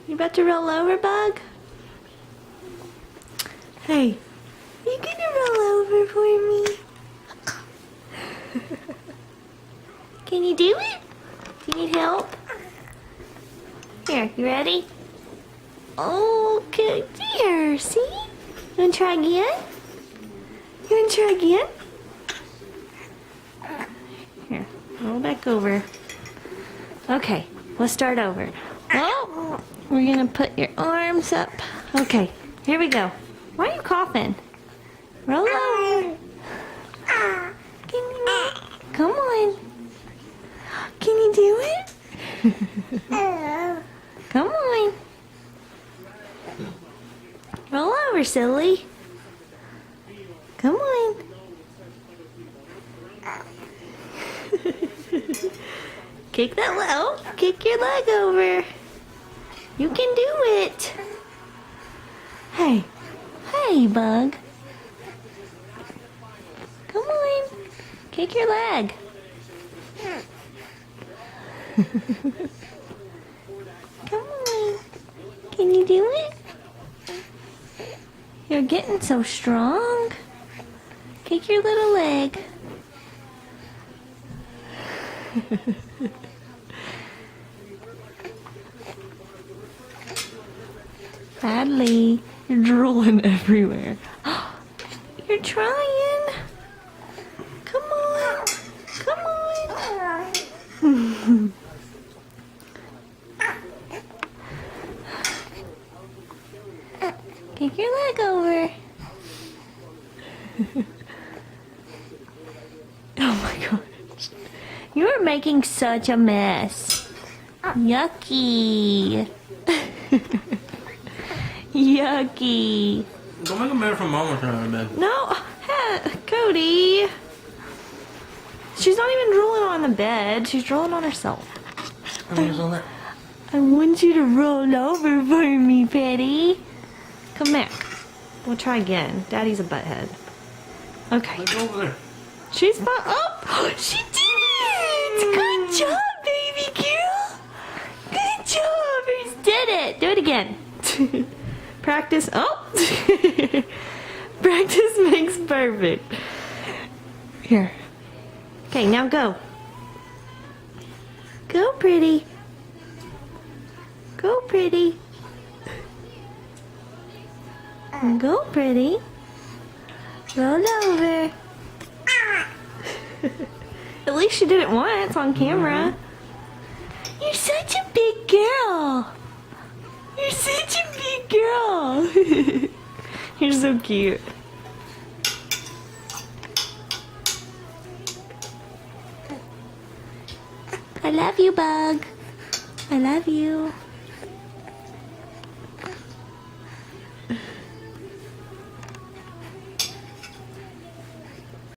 You about to roll over, Bug? Hey, you gonna roll over for me? Can you do it? Do you need help? Here, you ready? Oh, good dear. See? You wanna try again? You wanna try again? Here, roll back over. Okay, let's start over. Oh, we're gonna put your arms up. Okay, here we go. Why are you coughing? Roll over. Come on. Can you do it? Come on. Roll over, silly. Come on. Kick that leg. Oh, kick your leg over. You can do it. Hey. Hey, Bug. Come on. Kick your leg. Come on. Can you do it? You're getting so strong. Kick your little leg. Bradley, you're drooling everywhere. You're trying. Come on. Come on. Kick your leg over. Oh my gosh. You're making such a mess. Yucky. Yucky. Don't make a mess for Mama trying to bed. No, Cody. She's not even drooling on the bed. She's drooling on herself. I want you to roll over for me, Petty. Come back. We'll try again. Daddy's a butthead. Okay. Let's go over there. She's fine. Oh, she did it! Good job, baby girl. Good job. You did it. Do it again. Practice. Oh. Practice makes perfect. Here. Okay, now go. Go, pretty. Go, pretty. Go, pretty. Roll over. At least you did it once on camera. You're such a big girl. You're such a big girl. You're so cute. I love you, Bug. I love you.